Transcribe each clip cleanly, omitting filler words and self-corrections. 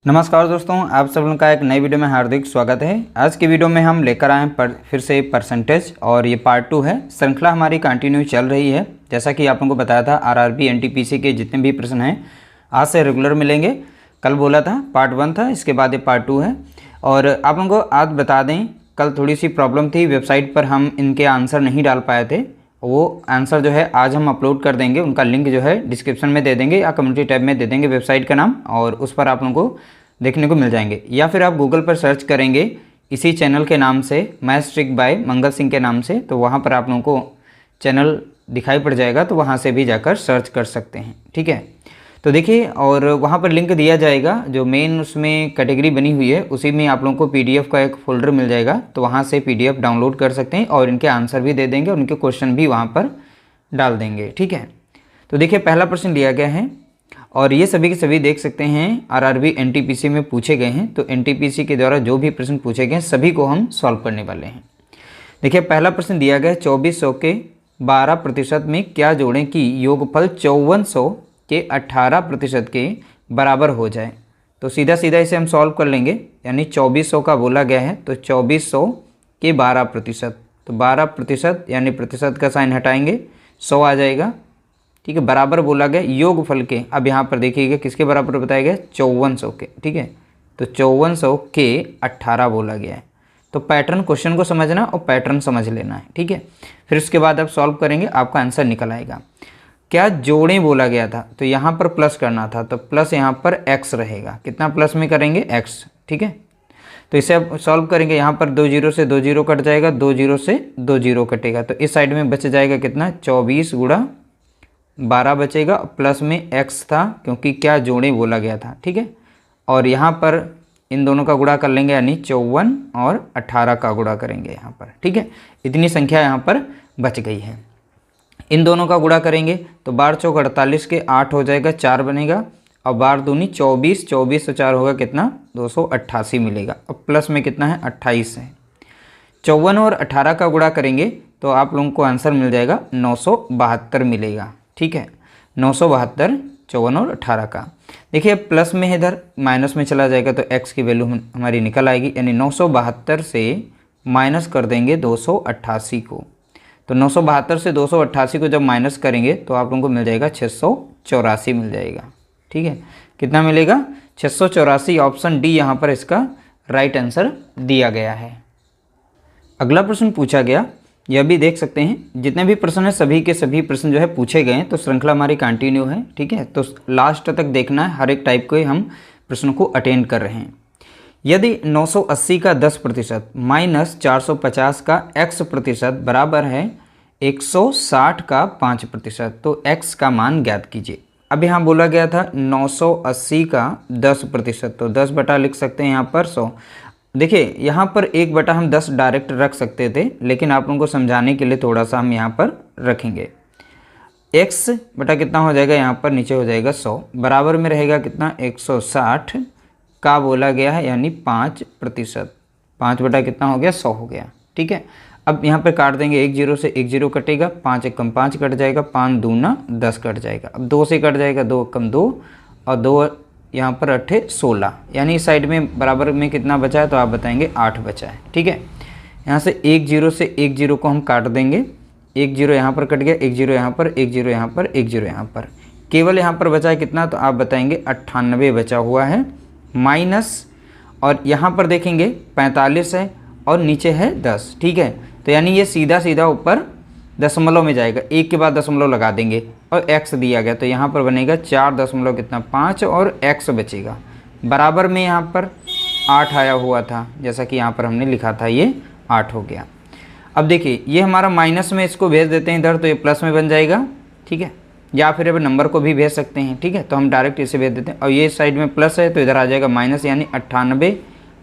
नमस्कार दोस्तों, आप सब लोगों का एक नई वीडियो में हार्दिक स्वागत है। आज की वीडियो में हम लेकर आए फिर से परसेंटेज और ये पार्ट 2 है। श्रृंखला हमारी कंटिन्यू चल रही है। जैसा कि आप लोगों को बताया था आरआरबी एनटीपीसी के जितने भी प्रश्न हैं आज से रेगुलर मिलेंगे। कल बोला था पार्ट 1 था, इसके बाद ये पार्ट 2 है। और आप लोगों को आज बता दें, कल थोड़ी सी प्रॉब्लम थी, वेबसाइट पर हम इनके आंसर नहीं डाल पाए थे। वो आंसर जो है आज हम अपलोड कर देंगे, उनका लिंक जो है डिस्क्रिप्शन में दे देंगे या कम्युनिटी टैब में दे देंगे वेबसाइट का नाम, और उस पर आप लोगों को देखने को मिल जाएंगे। या फिर आप गूगल पर सर्च करेंगे इसी चैनल के नाम से, maths trick bye Mangal Singh के नाम से, तो वहाँ पर आप लोगों को चैनल दिखाई पड़ जाएगा, तो वहाँ से भी जाकर सर्च कर सकते हैं। ठीक है, तो देखिए, और वहाँ पर लिंक दिया जाएगा, जो मेन उसमें कैटेगरी बनी हुई है उसी में आप लोगों को पीडीएफ का एक फोल्डर मिल जाएगा, तो वहाँ से पीडीएफ डाउनलोड कर सकते हैं और इनके आंसर भी दे देंगे और उनके क्वेश्चन भी वहाँ पर डाल देंगे। ठीक है, तो देखिए पहला प्रश्न लिया गया है और ये सभी के सभी देख सकते हैं आरआरबी एनटीपीसी में पूछे गए हैं। तो एनटीपीसी के द्वारा जो भी प्रश्न पूछे गए हैं सभी को हम सॉल्व करने वाले हैं। देखिए पहला प्रश्न दिया गया है 2400 के 12% में क्या जोड़ें कि योगफल 5400 के 18% के बराबर हो जाए। तो सीधा सीधा इसे हम सॉल्व कर लेंगे, यानी 2400 का बोला गया है तो 2400 के 12%, तो 12% यानी प्रतिशत का साइन हटाएंगे, 100 आ जाएगा। ठीक है, बराबर बोला गया योगफल के, अब यहाँ पर देखिएगा किसके बराबर बताया गया, 5400 के। ठीक है, तो 5400 के 18 बोला गया है। तो पैटर्न, क्वेश्चन को समझना और पैटर्न समझ लेना है। ठीक है, फिर उसके बाद आप सॉल्व करेंगे, आपका आंसर निकल आएगा। क्या जोड़ें बोला गया था, तो यहाँ पर प्लस करना था, तो प्लस यहाँ पर एक्स रहेगा। कितना प्लस में करेंगे, एक्स। ठीक है, तो इसे अब सॉल्व करेंगे, यहाँ पर 2 जीरो से 2 जीरो कट जाएगा, 2 जीरो से 2 जीरो कटेगा, तो इस साइड में बच जाएगा कितना, 24 गुणा 12 बचेगा, प्लस में x था क्योंकि क्या जोड़ें बोला गया था। ठीक है, और यहाँ पर इन दोनों का गुणा कर लेंगे, यानी 54 और 18 का गुणा करेंगे यहाँ पर। ठीक है, इतनी संख्या यहाँ पर बच गई है। इन दोनों का गुणा करेंगे तो 12 चौक 48 के 8 हो जाएगा, 4 बनेगा, और 12 दूनी 24, 24 से 4 होगा कितना, 288 मिलेगा। अब प्लस में कितना है, 28 है। 54 और 18 का गुणा करेंगे तो आप लोगों को आंसर मिल जाएगा 972 मिलेगा। ठीक है, 972 54 और 18 का। देखिए प्लस में है, इधर माइनस में चला जाएगा तो x की वैल्यू हमारी निकल आएगी, यानी 972 से माइनस कर देंगे 288 को। तो 972 से 288 को जब माइनस करेंगे तो आप लोगों को मिल जाएगा 684 मिल जाएगा। ठीक है, कितना मिलेगा, 684। ऑप्शन डी यहाँ पर इसका राइट आंसर दिया गया है। अगला प्रश्न पूछा गया, यह भी देख सकते हैं जितने भी प्रश्न हैं सभी के सभी प्रश्न जो है पूछे गए हैं, तो श्रृंखला हमारी कंटिन्यू है। ठीक है, तो लास्ट तक देखना है, हर एक टाइप के हम प्रश्नों को अटेंड कर रहे हैं। यदि 980 का 10% माइनस 450 का x% बराबर है 160 का 5%, तो x का मान ज्ञात कीजिए। अब यहाँ बोला गया था 980 का 10%, तो 10 बटा लिख सकते हैं यहाँ पर 100। देखिए यहाँ पर 1 बटा हम 10 डायरेक्ट रख सकते थे, लेकिन आप लोगों को समझाने के लिए थोड़ा सा हम यहाँ पर रखेंगे। x बटा कितना हो जाएगा, यहाँ पर नीचे हो जाएगा 100, बराबर में रहेगा कितना, 160 का बोला गया है, यानी 5%। 5 बटा कितना हो गया, 100 हो गया। ठीक है, अब यहाँ पर काट देंगे, 1 जीरो से 1 जीरो कटेगा, 5 एक कम 5 कट जाएगा, 5 दूना 10 कट जाएगा। अब 2 से कट जाएगा, 2 कम 2 और 2 यहाँ पर 8 16, यानी इस साइड में बराबर में कितना बचा है, तो आप बताएंगे 8 बचा है। ठीक है, यहाँ से 1 जीरो से 1 जीरो को हम काट देंगे, 1 जीरो यहाँ पर कट गया, 1 जीरो यहाँ पर, 1 जीरो यहाँ पर, 1 जीरो यहाँ पर, केवल यहाँ पर बचा है कितना, तो आप बताएंगे 98 बचा हुआ है, माइनस, और यहाँ पर देखेंगे 45 है और नीचे है 10। ठीक है, तो यानी ये सीधा सीधा ऊपर दशमलव में जाएगा, एक के बाद दशमलव लगा देंगे और x दिया गया, तो यहाँ पर बनेगा 4 दशमलव कितना 5 और x बचेगा। बराबर में यहाँ पर 8 आया हुआ था, जैसा कि यहाँ पर हमने लिखा था, ये 8 हो गया। अब देखिए ये हमारा माइनस में, इसको भेज देते हैं इधर, तो ये प्लस में बन जाएगा। ठीक है, या फिर अब नंबर को भी भेज सकते हैं। ठीक है, तो हम डायरेक्ट इसे भेज देते हैं, और ये साइड में प्लस है तो इधर आ जाएगा माइनस, यानी 98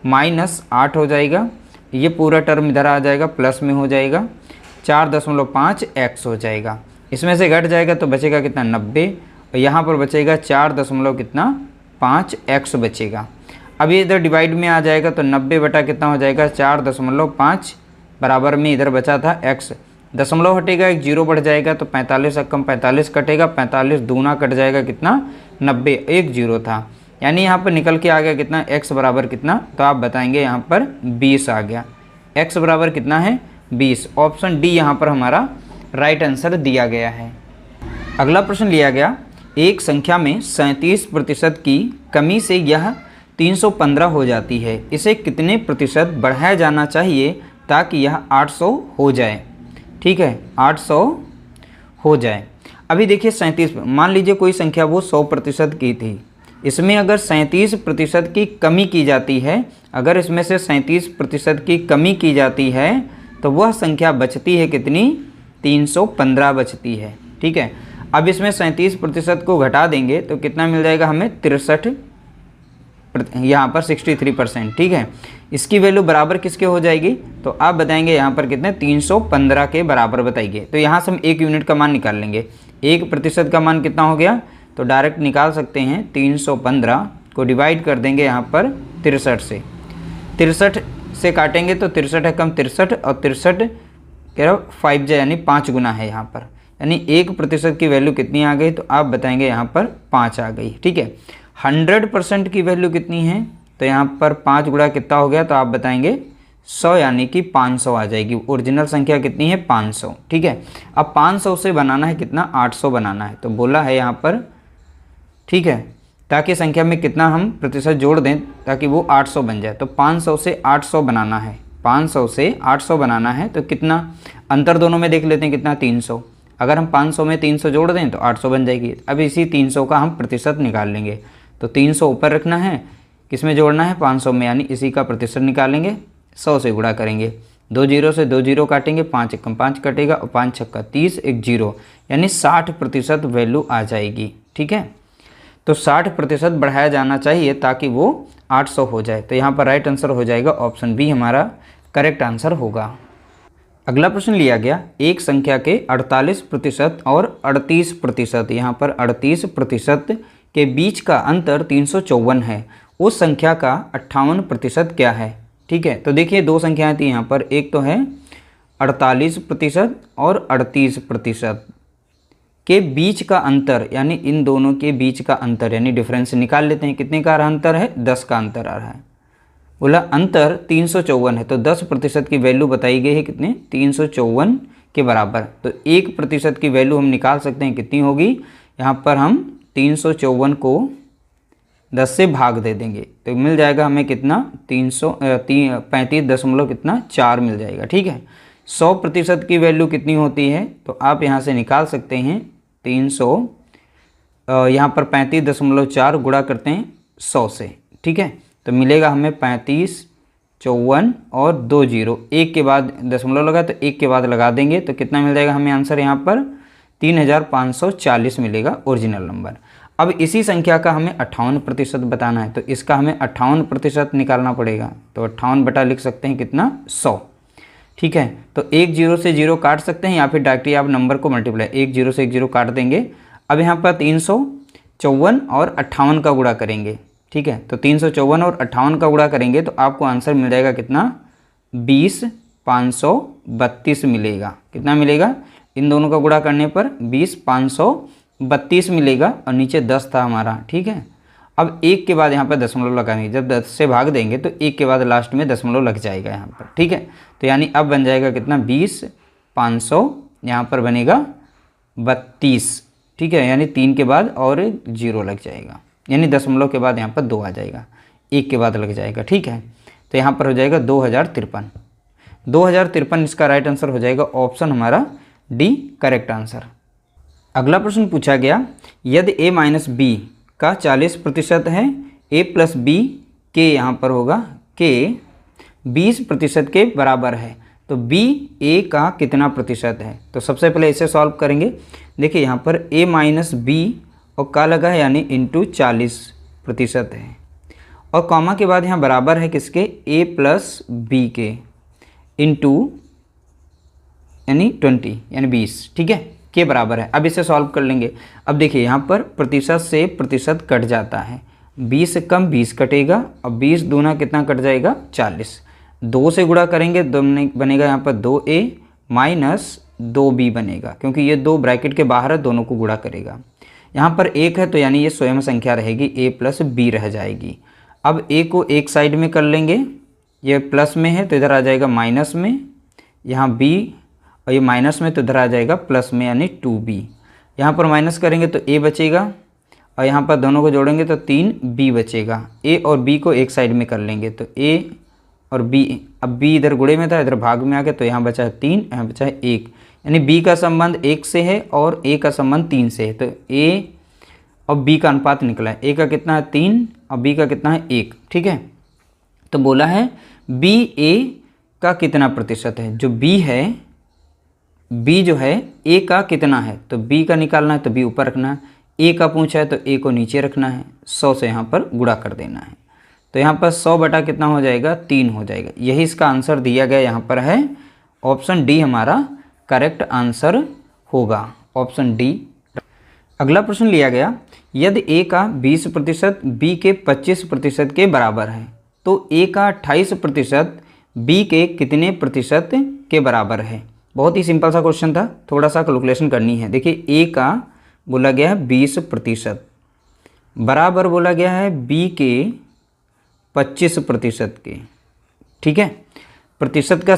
माइनस 8 हो जाएगा। ये पूरा टर्म इधर आ जाएगा, प्लस में हो जाएगा, 4.5 x हो जाएगा। इसमें से घट जाएगा तो बचेगा कितना, 90, और यहाँ पर बचेगा 4.5 x बचेगा। अब ये इधर डिवाइड में आ जाएगा तो 90 बटा कितना हो जाएगा, 4.5, बराबर में इधर बचा था x, दशमलव हटेगा, एक जीरो बढ़ जाएगा तो 45 कम 45 कटेगा, 45 दूना कट जाएगा कितना, 90, एक जीरो था, यानी यहाँ पर निकल के आ गया कितना, x बराबर कितना, तो आप बताएंगे यहाँ पर 20 आ गया। x बराबर कितना है 20। ऑप्शन डी यहाँ पर हमारा राइट आंसर दिया गया है। अगला प्रश्न लिया गया, एक संख्या में 37% की कमी से यह 315 हो जाती है, इसे कितने प्रतिशत बढ़ाया जाना चाहिए ताकि यह 800 हो जाए। ठीक है, 800 हो जाए। अभी देखिए 37, मान लीजिए कोई संख्या वो 100% की थी, इसमें अगर 37% की कमी की जाती है, अगर इसमें से 37% की कमी की जाती है तो वह संख्या बचती है कितनी, 315 बचती है। ठीक है, अब इसमें 37% को घटा देंगे तो कितना मिल जाएगा हमें, 63, यहाँ पर 63%। ठीक है, इसकी वैल्यू बराबर किसके हो जाएगी, तो आप बताएंगे यहाँ पर कितने, 315 के बराबर बताइए। तो यहाँ से हम 1 यूनिट का मान निकाल लेंगे। 1% का मान कितना हो गया, तो डायरेक्ट निकाल सकते हैं, 315 को डिवाइड कर देंगे यहाँ पर 63 से। 63 से काटेंगे तो 63 है कम 63, और 63 कह रहा 5 जाए यानी 5 गुना है यहाँ पर, यानी 1% की वैल्यू कितनी आ गई, तो आप बताएंगे यहाँ पर 5 आ गई। ठीक है, 100% की वैल्यू कितनी है, तो यहाँ पर 5 गुणा कितना हो गया, तो आप बताएंगे 100 यानी कि 500 आ जाएगी। ओरिजिनल संख्या कितनी है, 500। ठीक है, अब 500 से बनाना है कितना, 800 बनाना है, तो बोला है यहाँ पर। ठीक है, ताकि संख्या में कितना हम प्रतिशत जोड़ दें ताकि वो 800 बन जाए, तो 500 से 800 बनाना है। 500 से 800 बनाना है तो कितना अंतर दोनों में देख लेते हैं, कितना, 300। अगर हम 500 में 300 जोड़ दें तो 800 बन जाएगी। अब इसी 300 का हम प्रतिशत निकाल लेंगे, तो 300 ऊपर रखना है, किस में जोड़ना है, 500 में, यानी इसी का प्रतिशत निकालेंगे, 100 से गुणा करेंगे। 2 जीरो से 2 जीरो काटेंगे, 5 एकम 5 कटेगा, और 5 छक्का 30, 1 जीरो, यानी 60% वैल्यू आ जाएगी। ठीक है, तो 60% बढ़ाया जाना चाहिए ताकि वो 800 हो जाए। तो यहाँ पर राइट आंसर हो जाएगा ऑप्शन बी हमारा करेक्ट आंसर होगा। अगला प्रश्न लिया गया, एक संख्या के 48% और 38%, यहाँ पर 38% के बीच का अंतर 354 है, उस संख्या का 58% क्या है। ठीक है, तो देखिए दो संख्याएं थी यहाँ पर, एक तो है 48% और 38% के बीच का अंतर, यानी इन दोनों के बीच का अंतर यानी डिफरेंस निकाल लेते हैं। कितने का अंतर है, 10 का अंतर आ रहा है। बोला अंतर 354 है, तो 10% की वैल्यू बताई गई है कितने, 354 के बराबर। तो 1% की वैल्यू हम निकाल सकते हैं, कितनी होगी, यहाँ पर हम 354 को 10 से भाग दे देंगे तो मिल जाएगा हमें कितना, 35.4 मिल जाएगा। ठीक है, 100% की वैल्यू कितनी होती है, तो आप यहाँ से निकाल सकते हैं 300, यहाँ पर 35.4 गुणा करते हैं 100 से। ठीक है, तो मिलेगा हमें 35, 54 और 2 जीरो, एक के बाद दशमलव लगा तो एक के बाद लगा देंगे तो कितना मिल जाएगा हमें आंसर, यहाँ पर 3540 मिलेगा ओरिजिनल नंबर। अब इसी संख्या का हमें 58% बताना है, तो इसका हमें 58% निकालना पड़ेगा, तो 58 बटा लिख सकते हैं कितना, 100। ठीक है, तो 1 जीरो से 0 काट सकते हैं या फिर डायरेक्टली आप नंबर को मल्टीप्लाई, 1 जीरो से 1 जीरो काट देंगे। अब यहाँ पर 354 और 58 का गुणा करेंगे। ठीक है, तो 354 और 58 का गुणा करेंगे तो आपको आंसर मिल जाएगा कितना, 20,532 मिलेगा। कितना मिलेगा, इन दोनों का गुणा करने पर 20,532 मिलेगा, और नीचे 10 था हमारा। ठीक है, अब एक के बाद यहाँ पर दशमलव लगाएंगे, जब 10 से भाग देंगे तो एक के बाद लास्ट में दशमलव लग जाएगा यहाँ पर। ठीक है, तो यानी अब बन जाएगा कितना, 20,500, यहाँ पर बनेगा 32। ठीक है, यानी 3 के बाद और 0 लग जाएगा, यानी दशमलव के बाद यहाँ पर 2 आ जाएगा, एक के बाद लग जाएगा। ठीक है, तो यहाँ पर हो जाएगा 2053। 2053 इसका राइट आंसर हो जाएगा, ऑप्शन हमारा डी करेक्ट आंसर। अगला प्रश्न पूछा गया, यदि a माइनस बी का 40% है, a प्लस बी के यहाँ पर होगा के 20% के बराबर है, तो b a का कितना प्रतिशत है। तो सबसे पहले इसे सॉल्व करेंगे। देखिए यहाँ पर a माइनस बी और का लगा है यानी इंटू 40% है, और कॉमा के बाद यहाँ बराबर है किसके, a प्लस बी के इंटू यानी 20 यानी 20। ठीक है, के बराबर है। अब इसे सॉल्व कर लेंगे। अब देखिए यहाँ पर प्रतिशत से प्रतिशत कट जाता है, 20 से कम 20 कटेगा, और 20 दूना कितना कट जाएगा, 40। 2 से गुणा करेंगे तो बनेगा यहाँ पर 2a माइनस 2b बनेगा, क्योंकि ये 2 ब्रैकेट के बाहर है, दोनों को गुणा करेगा। यहाँ पर 1 है तो यानी ये स्वयं संख्या रहेगी, a प्लस b रह जाएगी। अब a को एक साइड में कर लेंगे, ये प्लस में है तो इधर आ जाएगा माइनस में, यहाँ b और ये माइनस में तो इधर आ जाएगा प्लस में यानी 2b। यहाँ पर माइनस करेंगे तो a बचेगा और यहाँ पर दोनों को जोड़ेंगे तो 3b बचेगा। a और b को एक साइड में कर लेंगे तो a और b, अब b इधर गुणे में था इधर भाग में आ गया तो यहाँ बचा है 3, यहाँ बचा है 1, यानी b का संबंध 1 से है और a का संबंध 3 से है। तो a और b का अनुपात निकला है, a का कितना है 3 और b का कितना है 1। ठीक है, तो बोला है b a का कितना प्रतिशत है, जो b है, b जो है a का कितना है, तो b का निकालना है तो b ऊपर रखना है, a का पूछा है तो a को नीचे रखना है, 100 से यहाँ पर गुणा कर देना है। तो यहाँ पर 100 बटा कितना हो जाएगा 3 हो जाएगा। यही इसका आंसर दिया गया यहाँ पर है, ऑप्शन डी हमारा करेक्ट आंसर होगा, ऑप्शन डी। अगला प्रश्न लिया गया, यदि a का 20% b के 25% के बराबर है तो a का 28% b के कितने प्रतिशत के बराबर है। बहुत ही सिंपल सा क्वेश्चन था, थोड़ा सा कैलकुलेशन करनी है। देखिए a का बोला गया है 20% बराबर बोला गया है b के 25% के। ठीक है, प्रतिशत का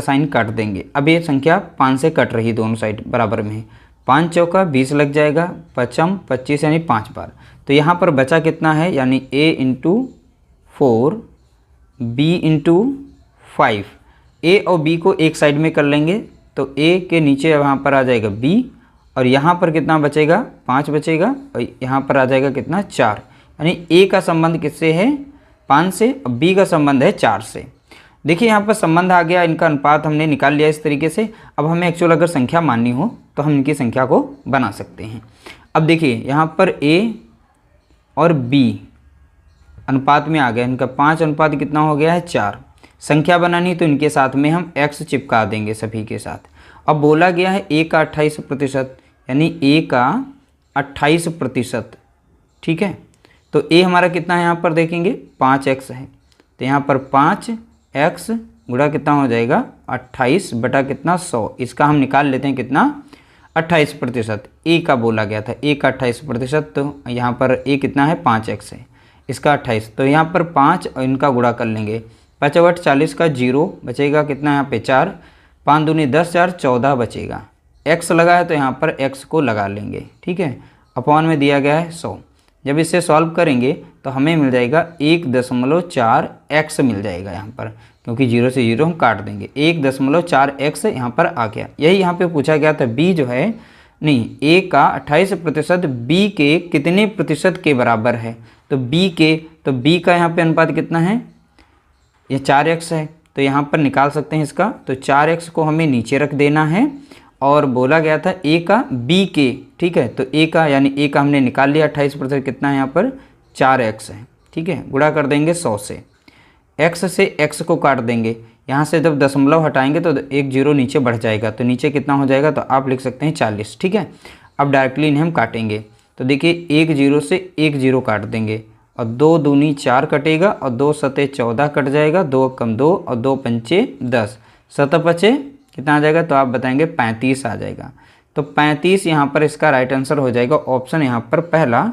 साइन काट देंगे। अब ये संख्या 5 से कट रही, दोनों साइड बराबर में है, 5 चौका 20 लग जाएगा, 5 25 यानी 5 बार। तो यहाँ पर बचा कितना है, यानी a into 4 b into 5। a और b को एक साइड में कर लेंगे तो a के नीचे यहाँ पर आ जाएगा b और यहाँ पर कितना बचेगा 5 बचेगा और यहाँ पर आ जाएगा कितना 4, यानी a का संबंध किससे है 5 से और b का संबंध है 4 से। देखिए यहाँ पर संबंध आ गया, इनका अनुपात हमने निकाल लिया इस तरीके से। अब हमें एक्चुअल अगर संख्या माननी हो तो हम इनकी संख्या को बना सकते हैं। अब देखिए यहाँ पर a और b अनुपात में आ गया, इनका 5 अनुपात कितना हो गया है 4। संख्या बनानी तो इनके साथ में हम x चिपका देंगे सभी के साथ। अब बोला गया है a का 28%, यानी a का 28%। ठीक है, तो a हमारा कितना है, यहाँ पर देखेंगे 5x है तो यहाँ पर 5x गुणा कितना हो जाएगा 28 बटा कितना 100। इसका हम निकाल लेते हैं कितना 28%। a का बोला गया था, a का 28%, तो यहाँ पर a कितना है 5x है, इसका 28, तो यहाँ पर 5 और इनका गुणा कर लेंगे, 5 8 40 का 0 बचेगा कितना यहाँ पे 4, 5 दूनी 10 4 14 बचेगा। x लगा है तो यहाँ पर x को लगा लेंगे। ठीक है, अपॉन में दिया गया है 100। जब इसे सॉल्व करेंगे तो हमें मिल जाएगा 1.4x मिल जाएगा यहाँ पर, क्योंकि 0 से 0 हम काट देंगे, 1.4x यहाँ पर आ गया। यही यहाँ पे पूछा गया था b जो है, नहीं a का 28% b के कितने प्रतिशत के बराबर है, तो b का यहाँ पे अनुपात कितना है, ये 4x है, तो यहाँ पर निकाल सकते हैं इसका। तो 4x को हमें नीचे रख देना है और बोला गया था a का b के। ठीक है, तो a का यानी a का हमने निकाल लिया, 28% कितना है यहाँ पर 4x है। ठीक है, गुणा कर देंगे 100 से, x से x को काट देंगे, यहाँ से जब दशमलव हटाएंगे तो एक 0 नीचे बढ़ जाएगा, तो नीचे कितना हो जाएगा, तो आप लिख सकते हैं 40। ठीक है, अब डायरेक्टली इन्हें हम काटेंगे तो देखिए 1 0 से 1 0 काट देंगे और 2 दूनी 4 कटेगा और 2 सते 14 कट जाएगा, 2 कम 2 और 2 पंचे 10, 7 पचे कितना आ जाएगा, तो आप बताएंगे 35 आ जाएगा। तो 35 यहाँ पर इसका राइट आंसर हो जाएगा, ऑप्शन यहाँ पर पहला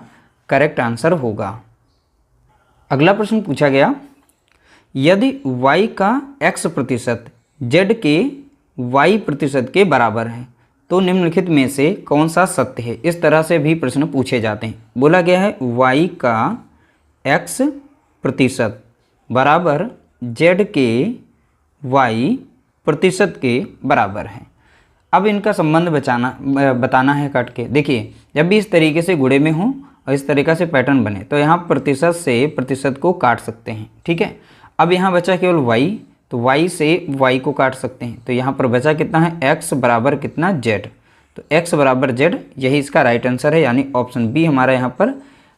करेक्ट आंसर होगा। अगला प्रश्न पूछा गया, यदि y का x प्रतिशत z के y प्रतिशत के बराबर है तो निम्नलिखित में से कौन सा सत्य है। इस तरह से भी प्रश्न पूछे जाते हैं। बोला गया है y का x प्रतिशत बराबर z के y प्रतिशत के बराबर है। अब इनका संबंध बताना है काट के। देखिए जब भी इस तरीके से गुणे में हो और इस तरीके से पैटर्न बने तो यहाँ प्रतिशत से प्रतिशत को काट सकते हैं। ठीक है, अब यहाँ बचा केवल y, तो y से y को काट सकते हैं, तो यहाँ पर बचा कितना है x बराबर कितना z, तो x बराबर z, यही इसका राइट आंसर है, यानी ऑप्शन बी हमारा यहाँ पर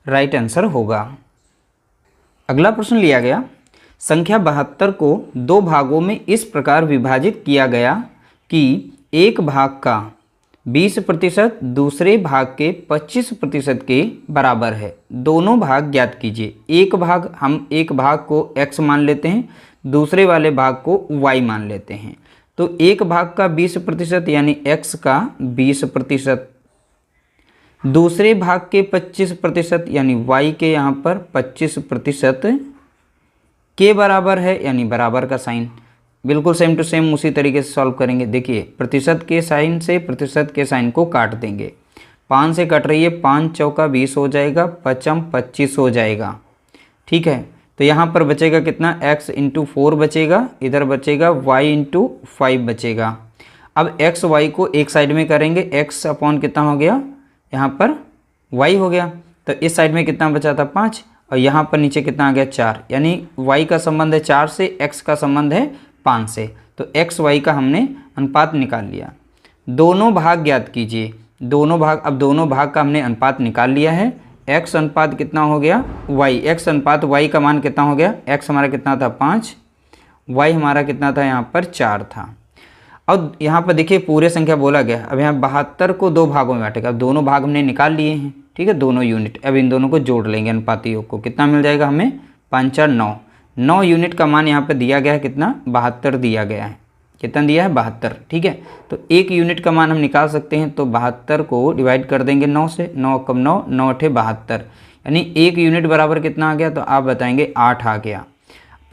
राइट आंसर होगा। अगला प्रश्न लिया गया, संख्या 72 को 2 भागों में इस प्रकार विभाजित किया गया कि एक भाग का 20% दूसरे भाग के 25% के बराबर है। दोनों भाग ज्ञात कीजिए। हम एक भाग को x मान लेते हैं, दूसरे वाले भाग को y मान लेते हैं। तो एक भाग का 20% यानी x का 20%, दूसरे भाग के 25% यानी y के यहाँ पर 25% के बराबर है, यानी बराबर का साइन बिल्कुल सेम टू सेम उसी तरीके से सॉल्व करेंगे। देखिए प्रतिशत के साइन से प्रतिशत के साइन को काट देंगे। 5 से कट रही है, 5 चौका 20 हो जाएगा, 5m 25 हो जाएगा। ठीक है, तो यहाँ पर बचेगा कितना, x इंटू 4 बचेगा, इधर बचेगा y इंटू 5 बचेगा। अब x y को एक साइड में करेंगे, x अपॉन कितना हो गया, यहाँ पर y हो गया, तो इस साइड में कितना बचा था 5, और यहाँ पर नीचे कितना आ गया 4, यानी y का संबंध है 4 से, x का संबंध है 5 से, तो x y का हमने अनुपात निकाल लिया। दोनों भाग ज्ञात कीजिए, दोनों भाग, अब दोनों भाग का हमने अनुपात निकाल लिया है। x अनुपात कितना हो गया y, x अनुपात y का मान कितना हो गया, x हमारा कितना था 5, y हमारा कितना था यहाँ पर 4 था। अब यहाँ पर देखिए पूरे संख्या बोला गया, अब यहाँ 72 को 2 भागों में बांटेगा, अब दोनों भाग हमने निकाल लिए हैं। ठीक है, दोनों यूनिट, अब इन दोनों को जोड़ लेंगे अनुपाती योग को, कितना मिल जाएगा हमें 5 4 9, 9 यूनिट का मान यहाँ पर दिया गया है कितना, 72 दिया गया है, कितना दिया है 72। ठीक है, तो 1 यूनिट का मान हम निकाल सकते हैं, तो 72 को डिवाइड कर देंगे 9 से, 9 कम 9, 9 8 72, यानी 1 यूनिट बराबर कितना आ गया, तो आप बताएंगे 8 आ गया।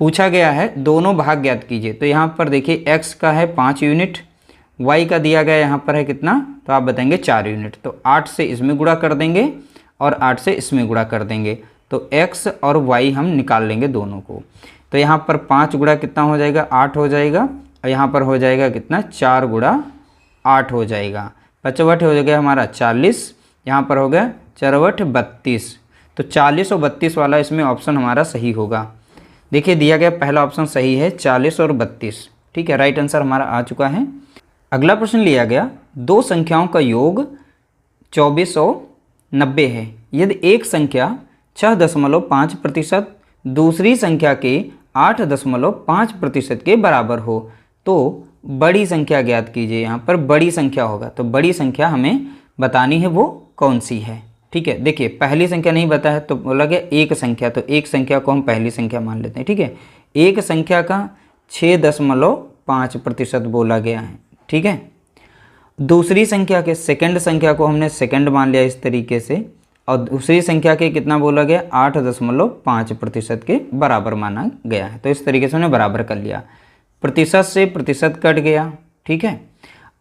पूछा गया है दोनों भाग ज्ञात कीजिए, तो यहाँ पर देखिए x का है 5 यूनिट, y का दिया गया यहाँ पर है कितना, तो आप बताएंगे 4 यूनिट, तो 8 से इसमें गुणा कर देंगे और 8 से इसमें गुणा कर देंगे, तो x और y हम निकाल लेंगे दोनों को। तो यहाँ पर 5 गुणा कितना हो जाएगा 8 हो जाएगा, और यहाँ पर हो जाएगा कितना 4 गुणा 8 हो जाएगा, 55 हो जाएगा हमारा 40, यहाँ पर हो गया 4 32, तो 40 और 32 वाला इसमें ऑप्शन हमारा सही होगा। देखिए दिया गया पहला ऑप्शन सही है, 40 और 32। ठीक है, राइट आंसर हमारा आ चुका है। अगला प्रश्न लिया गया, दो संख्याओं का योग 2490 है। यदि एक संख्या 6.5% दूसरी संख्या के 8.5% के बराबर हो तो बड़ी संख्या ज्ञात कीजिए। यहाँ पर बड़ी संख्या होगा, तो बड़ी संख्या हमें बतानी है, वो कौन सी है। ठीक है, देखिए पहली संख्या नहीं बता है तो बोला गया एक संख्या, तो एक संख्या को हम पहली संख्या मान लेते हैं। ठीक है, एक संख्या का 6.5% बोला गया है। ठीक है, दूसरी संख्या के सेकंड संख्या को हमने सेकंड मान लिया इस तरीके से, और दूसरी संख्या के कितना बोला गया 8.5% के बराबर माना गया है, तो इस तरीके से हमने बराबर कर लिया। प्रतिशत से प्रतिशत कट गया। ठीक है,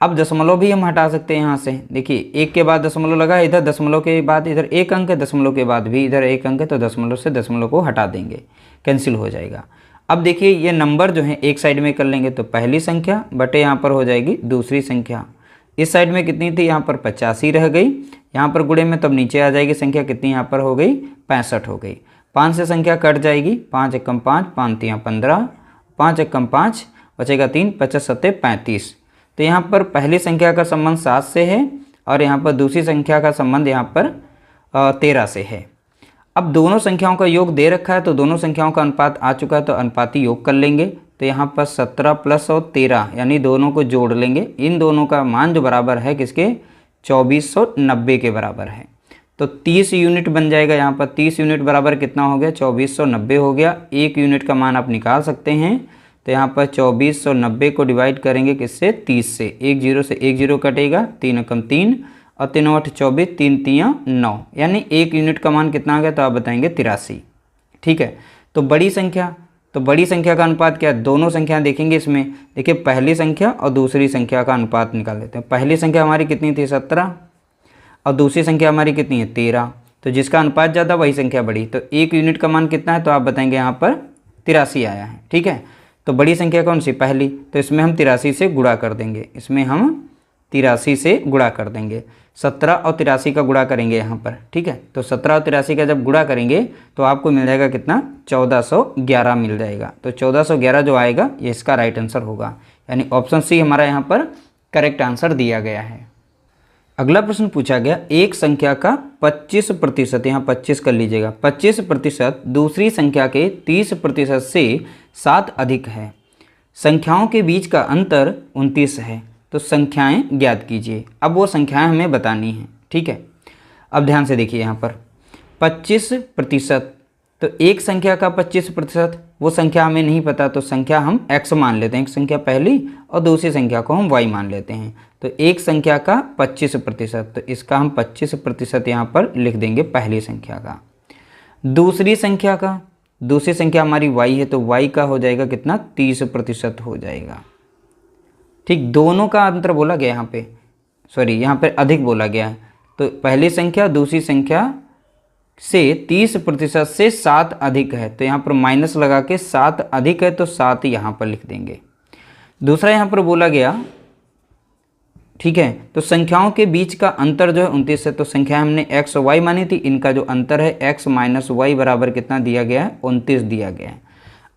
अब दशमलव भी हम हटा सकते हैं यहाँ से। देखिए एक के बाद दशमलव लगा है, इधर दशमलव के बाद इधर एक अंक है, दशमलव के बाद भी इधर एक अंक है, तो दशमलव से दशमलव को हटा देंगे, कैंसिल हो जाएगा। अब देखिए ये नंबर जो है एक साइड में कर लेंगे, तो पहली संख्या बटे यहाँ पर हो जाएगी दूसरी संख्या। इस साइड में कितनी थी, यहाँ पर 85 रह गई, यहाँ पर गुणे में तब नीचे आ जाएगी संख्या, कितनी यहाँ पर हो गई 65 हो गई। 5 से संख्या कट जाएगी, 5 एकम 5, 5 तियाँ 15, 5 एकम 5 बचेगा 3, 5 सत्ते 35। तो यहाँ पर पहली संख्या का संबंध 7 से है और यहाँ पर दूसरी संख्या का संबंध यहाँ पर 13 से है। अब दोनों संख्याओं का योग दे रखा है, तो दोनों संख्याओं का अनुपात आ चुका है, तो अनुपाती योग कर लेंगे। तो यहाँ पर 17 प्लस और 13 यानी दोनों को जोड़ लेंगे। इन दोनों का मान जो बराबर है किसके, 2490 के बराबर है। तो 30 यूनिट बन जाएगा। यहाँ पर 30 यूनिट बराबर कितना हो गया, 2490 हो गया। 1 यूनिट का मान आप निकाल सकते हैं। तो यहाँ पर 2490 को डिवाइड करेंगे किससे, 30 से। 1 0 से 1 0 कटेगा, 3 एकम 3 और 3 8 24, 3 तियाँ 9, यानी 1 यूनिट का मान कितना आ गया, तो आप बताएंगे 83। ठीक है, तो बड़ी संख्या का अनुपात क्या है, दोनों संख्या देखेंगे इसमें। देखिए पहली संख्या और दूसरी संख्या का अनुपात निकाल लेते हैं। पहली संख्या हमारी कितनी थी 17 और दूसरी संख्या हमारी कितनी है 13, तो जिसका अनुपात ज़्यादा वही संख्या बड़ी। तो 1 यूनिट का मान कितना है, तो आप बताएंगे यहाँ पर 83 आया है। ठीक है, तो बड़ी संख्या कौन सी, पहली, तो इसमें हम 83 से गुणा कर देंगे। इसमें हम 83 से गुणा कर देंगे। 17 और 83 का गुणा करेंगे यहाँ पर। ठीक है, तो 17 और 83 का जब गुणा करेंगे तो आपको मिल जाएगा कितना, 1411 मिल जाएगा। तो 1411 जो आएगा ये इसका राइट आंसर होगा, यानी ऑप्शन सी हमारा यहाँ पर करेक्ट आंसर दिया गया है। अगला प्रश्न पूछा गया, एक संख्या का 25%, यहाँ 25 कर लीजिएगा, 25% दूसरी संख्या के 30% से 7 अधिक है। संख्याओं के बीच का अंतर 29 है, तो संख्याएं ज्ञात कीजिए। अब वो संख्याएं हमें बतानी हैं। ठीक है, अब ध्यान से देखिए यहाँ पर 25%, तो एक संख्या का 25%, वो संख्या हमें नहीं पता, तो संख्या हम x मान लेते हैं, एक संख्या पहली और दूसरी संख्या को हम y मान लेते हैं। तो एक संख्या का 25%, तो इसका हम 25% यहाँ पर लिख देंगे पहली संख्या का। दूसरी संख्या हमारी y है, तो y का हो जाएगा कितना, 30% हो जाएगा। ठीक, दोनों का अंतर बोला गया यहाँ पे, सॉरी यहाँ पर अधिक बोला गया है। तो पहली संख्या दूसरी संख्या से 30% से 7 अधिक है, तो यहाँ पर माइनस लगा के 7 अधिक है तो 7 यहाँ पर लिख देंगे। दूसरा यहाँ पर बोला गया, ठीक है, तो संख्याओं के बीच का अंतर जो है 29 है, तो संख्या हमने x और y मानी थी, इनका जो अंतर है x माइनस वाई बराबर कितना दिया गया है, 29 दिया गया है।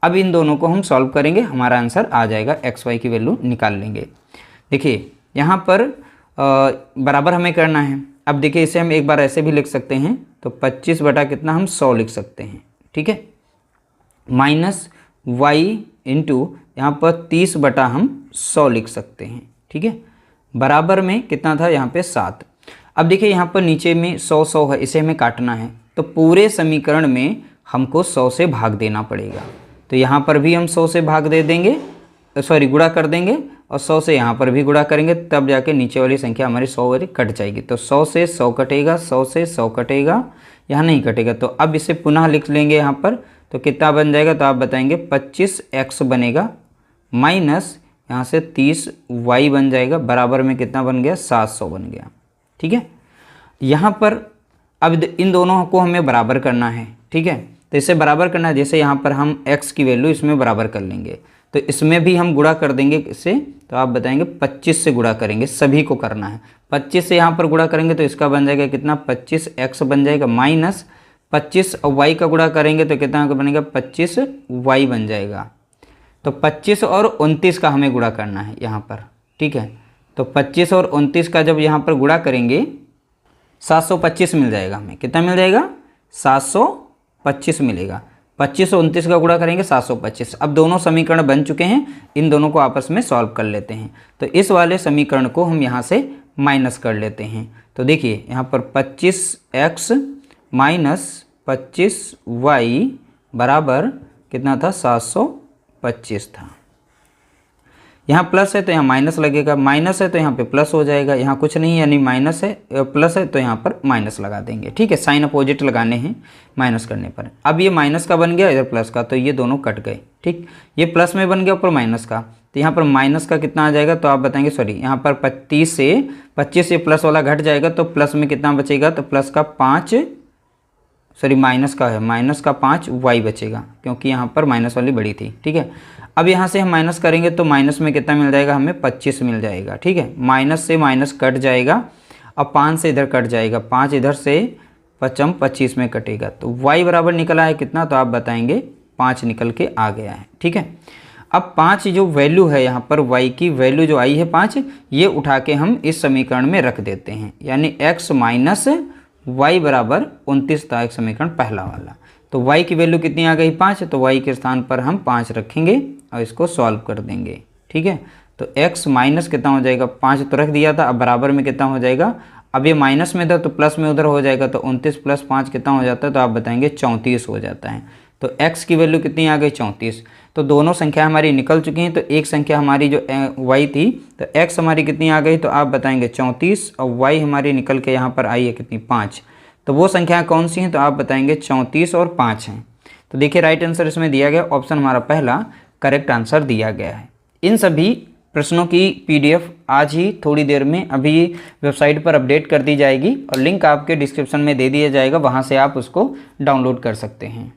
अब इन दोनों को हम सॉल्व करेंगे, हमारा आंसर आ जाएगा, x y की वैल्यू निकाल लेंगे। देखिए यहाँ पर बराबर हमें करना है। अब देखिए इसे हम एक बार ऐसे भी लिख सकते हैं, तो 25 बटा कितना हम 100 लिख सकते हैं, ठीक है, माइनस y इंटू यहाँ पर 30 बटा हम 100 लिख सकते हैं, ठीक है, बराबर में कितना था यहाँ पे 7। अब देखिए यहाँ पर नीचे में 100 है, इसे हमें काटना है, तो पूरे समीकरण में हमको 100 से भाग देना पड़ेगा। तो यहाँ पर भी हम 100 से भाग दे देंगे, सॉरी गुणा कर देंगे, और 100 से यहाँ पर भी गुणा करेंगे, तब जाके नीचे वाली संख्या हमारी 100 वाली कट जाएगी। तो 100 से 100 कटेगा, 100 से 100 कटेगा, यहाँ नहीं कटेगा। तो अब इसे पुनः लिख लेंगे यहाँ पर, तो कितना बन जाएगा, तो आप बताएंगे 25x बनेगा, माइनस यहाँ से 30y बन जाएगा, बराबर में कितना बन गया, 700 बन गया, ठीक है। यहाँ पर अब इन दोनों को हमें बराबर करना है, ठीक है, तो इसे बराबर करना है, जैसे यहाँ पर हम x की वैल्यू इसमें बराबर कर लेंगे, तो इसमें भी हम गुणा कर देंगे इससे, तो आप बताएंगे 25 से गुणा करेंगे, सभी को करना है। 25 से यहाँ पर गुणा करेंगे तो इसका बन जाएगा कितना, 25x बन जाएगा, माइनस 25 और y का गुणा करेंगे तो कितना बनेगा, 25y बन जाएगा। तो 25 और 29 का हमें गुणा करना है यहाँ पर, ठीक है। तो 25 और 29 का जब यहाँ पर गुणा करेंगे 725 मिल जाएगा, हमें कितना मिल जाएगा, 725 मिलेगा। 25 और 29 का गुणा करेंगे 725। अब दोनों समीकरण बन चुके हैं, इन दोनों को आपस में सॉल्व कर लेते हैं। तो इस वाले समीकरण को हम यहाँ से माइनस कर लेते हैं। तो देखिए यहाँ पर 25x माइनस 25y बराबर कितना था, 725 था। यहाँ प्लस है तो यहाँ माइनस लगेगा, माइनस है तो यहाँ पे प्लस हो जाएगा, यहाँ कुछ नहीं यानी माइनस है, प्लस है तो यहाँ पर माइनस लगा देंगे, ठीक है, साइन अपोजिट लगाने हैं माइनस करने पर। अब ये माइनस का बन गया, इधर प्लस का, तो ये दोनों कट गए, ठीक, ये प्लस में बन गया ऊपर माइनस का, तो यहाँ पर माइनस का कितना आ जाएगा, तो आप बताएंगे, सॉरी यहाँ पर 25 से प्लस वाला घट जाएगा, तो प्लस में कितना बचेगा, तो प्लस का 5, सॉरी माइनस का है, माइनस का 5y बचेगा, क्योंकि यहाँ पर माइनस वाली बड़ी थी, ठीक है। अब यहाँ से हम माइनस करेंगे तो माइनस में कितना मिल जाएगा, हमें 25 मिल जाएगा, ठीक है, माइनस से माइनस कट जाएगा, अब 5 से इधर कट जाएगा, 5 इधर से 5 25 में कटेगा, तो y बराबर निकला है कितना, तो आप बताएंगे 5 निकल के आ गया है, ठीक है। अब 5 जो वैल्यू है यहाँ पर, y की वैल्यू जो आई है 5, ये उठा के हम इस समीकरण में रख देते हैं, यानी x माइनस y बराबर 29 था एक समीकरण पहला वाला। तो y की वैल्यू कितनी आ गई, 5, तो y के स्थान पर हम 5 रखेंगे और इसको सॉल्व कर देंगे, ठीक है। तो x माइनस कितना हो जाएगा, 5 तो रख दिया था, अब बराबर में कितना हो जाएगा, अब ये माइनस में था तो प्लस में उधर हो जाएगा, तो 29 प्लस 5 कितना हो जाता है, तो आप बताएंगे 34 हो जाता है। तो x की वैल्यू कितनी आ गई, 34। तो दोनों संख्या हमारी निकल चुकी हैं, तो एक संख्या हमारी जो y थी, तो x हमारी कितनी आ गई, तो आप बताएंगे 34, और y हमारी निकल के यहाँ पर आई है कितनी, 5। तो वो संख्या कौन सी हैं, तो आप बताएंगे 34 और 5 हैं। तो देखिए राइट आंसर इसमें दिया गया, ऑप्शन हमारा पहला करेक्ट आंसर दिया गया है। इन सभी प्रश्नों की PDF आज ही थोड़ी देर में अभी वेबसाइट पर अपडेट कर दी जाएगी, और लिंक आपके डिस्क्रिप्शन में दे दिया जाएगा, वहाँ से आप उसको डाउनलोड कर सकते हैं।